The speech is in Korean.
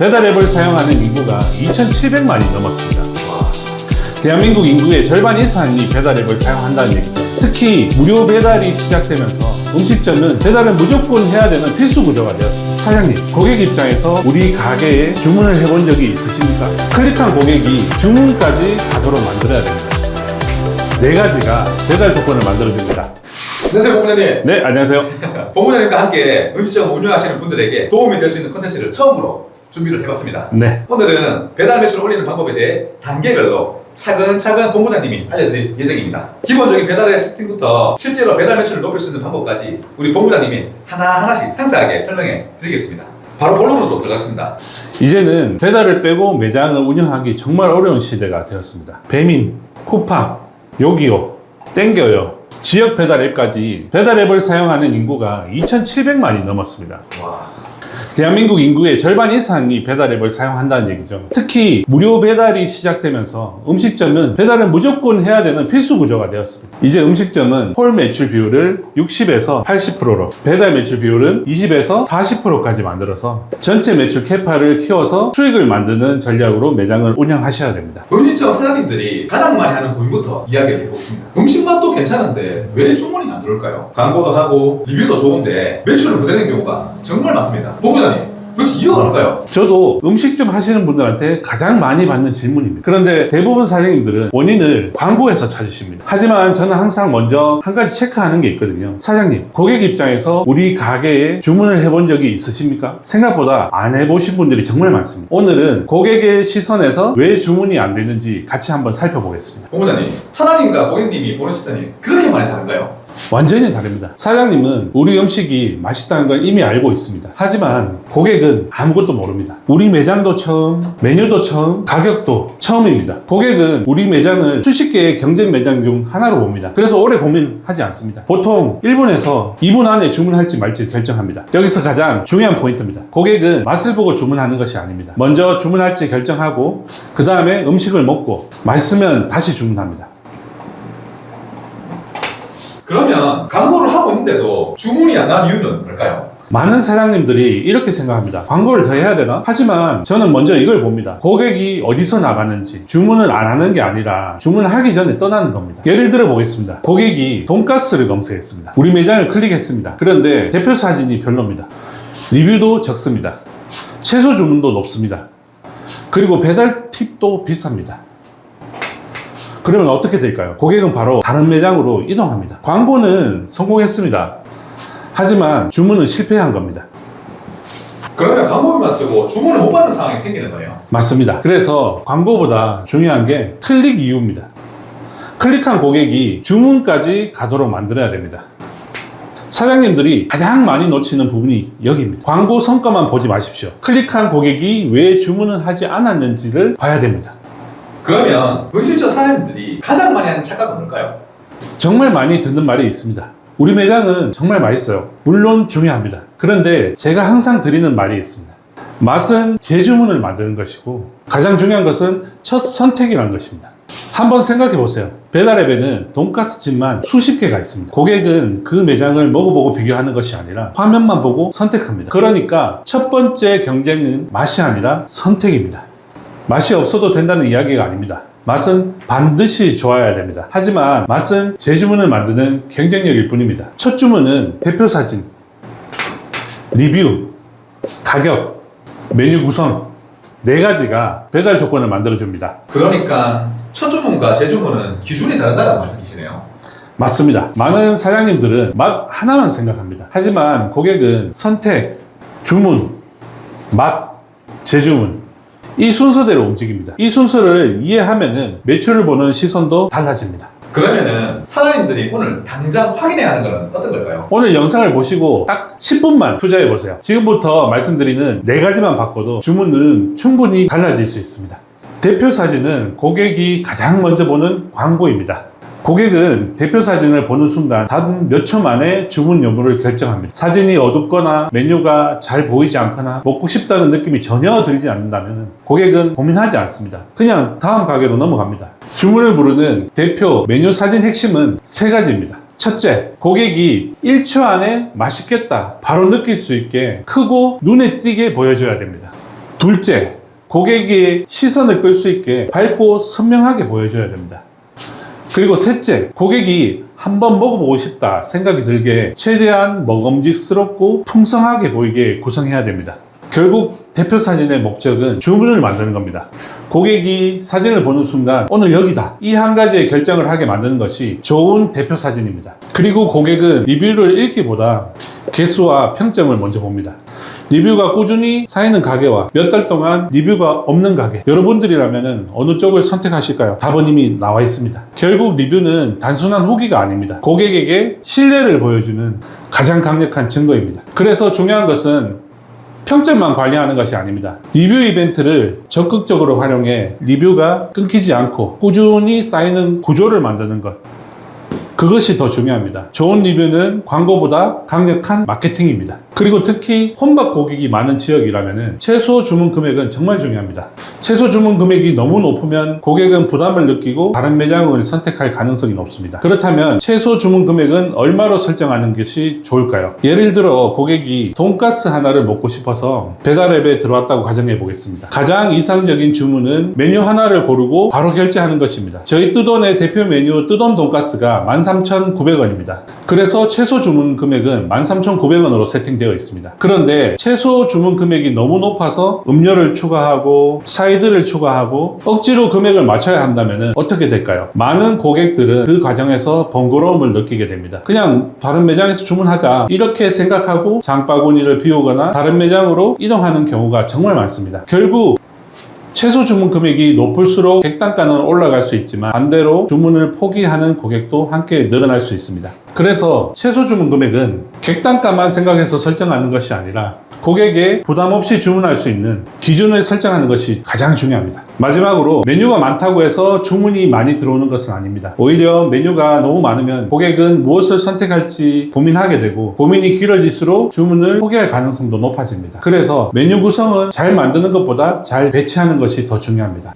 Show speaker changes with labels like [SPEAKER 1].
[SPEAKER 1] 배달앱을 사용하는 인구가 2,700만이 넘었습니다. 대한민국 인구의 절반 이상이 배달앱을 사용한다는 얘기죠. 특히 무료 배달이 시작되면서 음식점은 배달을 무조건 해야 되는 필수 구조가 되었습니다. 사장님, 고객 입장에서 우리 가게에 주문을 해본 적이 있으십니까? 클릭한 고객이 주문까지 가도록 만들어야 됩니다. 네 가지가 배달 조건을 만들어줍니다.
[SPEAKER 2] 안녕하세요, 본부장님.
[SPEAKER 1] 네, 안녕하세요.
[SPEAKER 2] 본부장님과 함께 음식점 운영하시는 분들에게 도움이 될 수 있는 콘텐츠를 처음으로 준비를 해봤습니다.
[SPEAKER 1] 네.
[SPEAKER 2] 오늘은 배달 매출을 올리는 방법에 대해 단계별로 차근차근 본부장님이 알려드릴 예정입니다. 기본적인 배달의 세팅부터 실제로 배달 매출을 높일 수 있는 방법까지 우리 본부장님이 하나하나씩 상세하게 설명해 드리겠습니다. 바로 본론으로 들어가겠습니다.
[SPEAKER 1] 이제는 배달을 빼고 매장을 운영하기 정말 어려운 시대가 되었습니다. 배민, 쿠팡, 요기요, 땡겨요, 지역 배달 앱까지 배달 앱을 사용하는 인구가 2,700만이 넘었습니다.
[SPEAKER 2] 와.
[SPEAKER 1] 대한민국 인구의 절반 이상이 배달 앱을 사용한다는 얘기죠. 특히 무료 배달이 시작되면서 음식점은 배달을 무조건 해야 되는 필수 구조가 되었습니다. 이제 음식점은 홀 매출 비율을 60에서 80%로, 배달 매출 비율은 20에서 40%까지 만들어서 전체 매출 캐파를 키워서 수익을 만드는 전략으로 매장을 운영하셔야 됩니다.
[SPEAKER 2] 음식점 사장님들이 가장 많이 하는 고민부터 이야기를 해보겠습니다. 음식 맛도 괜찮은데 왜 주문이 안 들어올까요? 광고도 하고 리뷰도 좋은데 매출을 못 내는 경우가 정말 많습니다. 본부장님, 도대체 이유가 뭘까요?
[SPEAKER 1] 저도 음식점 하시는 분들한테 가장 많이 받는 질문입니다. 그런데 대부분 사장님들은 원인을 광고에서 찾으십니다. 하지만 저는 항상 먼저 한 가지 체크하는 게 있거든요. 사장님, 고객 입장에서 우리 가게에 주문을 해본 적이 있으십니까? 생각보다 안 해보신 분들이 정말 많습니다. 오늘은 고객의 시선에서 왜 주문이 안 되는지 같이 한번 살펴보겠습니다.
[SPEAKER 2] 본부장님, 사장님과 고객님이 보는 시선이 그렇게 많이 다른가요?
[SPEAKER 1] 완전히 다릅니다. 사장님은 우리 음식이 맛있다는 걸 이미 알고 있습니다. 하지만 고객은 아무것도 모릅니다. 우리 매장도 처음, 메뉴도 처음, 가격도 처음입니다. 고객은 우리 매장을 수십 개의 경쟁 매장 중 하나로 봅니다. 그래서 오래 고민하지 않습니다. 보통 1분에서 2분 안에 주문할지 말지 결정합니다. 여기서 가장 중요한 포인트입니다. 고객은 맛을 보고 주문하는 것이 아닙니다. 먼저 주문할지 결정하고 그 다음에 음식을 먹고 맛있으면 다시 주문합니다.
[SPEAKER 2] 그러면 광고를 하고 있는데도 주문이 안 나온 이유는 뭘까요?
[SPEAKER 1] 많은 사장님들이 이렇게 생각합니다. 광고를 더 해야 되나? 하지만 저는 먼저 이걸 봅니다. 고객이 어디서 나가는지, 주문을 안 하는 게 아니라 주문을 하기 전에 떠나는 겁니다. 예를 들어 보겠습니다. 고객이 돈가스를 검색했습니다. 우리 매장을 클릭했습니다. 그런데 대표 사진이 별로입니다. 리뷰도 적습니다. 최소 주문도 높습니다. 그리고 배달 팁도 비쌉니다. 그러면 어떻게 될까요? 고객은 바로 다른 매장으로 이동합니다. 광고는 성공했습니다. 하지만 주문은 실패한 겁니다.
[SPEAKER 2] 그러면 광고비만 쓰고 주문을 못 받는 상황이 생기는 거예요?
[SPEAKER 1] 맞습니다. 그래서 광고보다 중요한 게 클릭 이유입니다. 클릭한 고객이 주문까지 가도록 만들어야 됩니다. 사장님들이 가장 많이 놓치는 부분이 여기입니다. 광고 성과만 보지 마십시오. 클릭한 고객이 왜 주문을 하지 않았는지를 봐야 됩니다.
[SPEAKER 2] 그러면 음식점 사장님들이 가장 많이 하는 착각은 뭘까요?
[SPEAKER 1] 정말 많이 듣는 말이 있습니다. 우리 매장은 정말 맛있어요. 물론 중요합니다. 그런데 제가 항상 드리는 말이 있습니다. 맛은 재주문을 만드는 것이고 가장 중요한 것은 첫 선택이라는 것입니다. 한번 생각해 보세요. 배달앱에는 돈가스 집만 수십 개가 있습니다. 고객은 그 매장을 먹어보고 비교하는 것이 아니라 화면만 보고 선택합니다. 그러니까 첫 번째 경쟁은 맛이 아니라 선택입니다. 맛이 없어도 된다는 이야기가 아닙니다. 맛은 반드시 좋아야 됩니다. 하지만 맛은 재주문을 만드는 경쟁력일 뿐입니다. 첫 주문은 대표 사진, 리뷰, 가격, 메뉴 구성 네 가지가 배달 조건을 만들어줍니다.
[SPEAKER 2] 그러니까 첫 주문과 재주문은 기준이 다르다는 말씀이시네요.
[SPEAKER 1] 맞습니다. 많은 사장님들은 맛 하나만 생각합니다. 하지만 고객은 선택, 주문, 맛, 재주문 이 순서대로 움직입니다. 이 순서를 이해하면은 매출을 보는 시선도 달라집니다.
[SPEAKER 2] 그러면은 사장님들이 오늘 당장 확인해야 하는 것은 어떤 걸까요?
[SPEAKER 1] 오늘 영상을 보시고 딱 10분만 투자해 보세요. 지금부터 말씀드리는 네 가지만 바꿔도 주문은 충분히 달라질 수 있습니다. 대표 사진은 고객이 가장 먼저 보는 광고입니다. 고객은 대표 사진을 보는 순간 단 몇 초 만에 주문 여부를 결정합니다. 사진이 어둡거나 메뉴가 잘 보이지 않거나 먹고 싶다는 느낌이 전혀 들지 않는다면 고객은 고민하지 않습니다. 그냥 다음 가게로 넘어갑니다. 주문을 부르는 대표 메뉴 사진 핵심은 세 가지입니다. 첫째, 고객이 1초 안에 맛있겠다 바로 느낄 수 있게 크고 눈에 띄게 보여줘야 됩니다. 둘째, 고객이 시선을 끌 수 있게 밝고 선명하게 보여줘야 됩니다. 그리고 셋째, 고객이 한번 먹어보고 싶다 생각이 들게 최대한 먹음직스럽고 풍성하게 보이게 구성해야 됩니다. 결국 대표 사진의 목적은 주문을 만드는 겁니다. 고객이 사진을 보는 순간 오늘 여기다, 이 한 가지의 결정을 하게 만드는 것이 좋은 대표 사진입니다. 그리고 고객은 리뷰를 읽기보다 개수와 평점을 먼저 봅니다. 리뷰가 꾸준히 쌓이는 가게와 몇 달 동안 리뷰가 없는 가게, 여러분들이라면 어느 쪽을 선택하실까요? 답은 이미 나와 있습니다. 결국 리뷰는 단순한 후기가 아닙니다. 고객에게 신뢰를 보여주는 가장 강력한 증거입니다. 그래서 중요한 것은 평점만 관리하는 것이 아닙니다. 리뷰 이벤트를 적극적으로 활용해 리뷰가 끊기지 않고 꾸준히 쌓이는 구조를 만드는 것, 그것이 더 중요합니다. 좋은 리뷰는 광고보다 강력한 마케팅입니다. 그리고 특히 혼밥 고객이 많은 지역이라면 최소 주문 금액은 정말 중요합니다. 최소 주문 금액이 너무 높으면 고객은 부담을 느끼고 다른 매장을 선택할 가능성이 높습니다. 그렇다면 최소 주문 금액은 얼마로 설정하는 것이 좋을까요? 예를 들어 고객이 돈가스 하나를 먹고 싶어서 배달앱에 들어왔다고 가정해 보겠습니다. 가장 이상적인 주문은 메뉴 하나를 고르고 바로 결제하는 것입니다. 저희 뜨돈의 대표 메뉴 뜨돈 돈가스가 13,900원입니다. 그래서 최소 주문 금액은 13,900원으로 세팅되어 있습니다. 그런데 최소 주문 금액이 너무 높아서 음료를 추가하고 사이드를 추가하고 억지로 금액을 맞춰야 한다면 어떻게 될까요? 많은 고객들은 그 과정에서 번거로움을 느끼게 됩니다. 그냥 다른 매장에서 주문하자 이렇게 생각하고 장바구니를 비우거나 다른 매장으로 이동하는 경우가 정말 많습니다. 결국 최소 주문 금액이 높을수록 객단가는 올라갈 수 있지만 반대로 주문을 포기하는 고객도 함께 늘어날 수 있습니다. 그래서 최소 주문 금액은 객단가만 생각해서 설정하는 것이 아니라 고객에 부담 없이 주문할 수 있는 기준을 설정하는 것이 가장 중요합니다. 마지막으로 메뉴가 많다고 해서 주문이 많이 들어오는 것은 아닙니다. 오히려 메뉴가 너무 많으면 고객은 무엇을 선택할지 고민하게 되고 고민이 길어질수록 주문을 포기할 가능성도 높아집니다. 그래서 메뉴 구성은 잘 만드는 것보다 잘 배치하는 것이 더 중요합니다.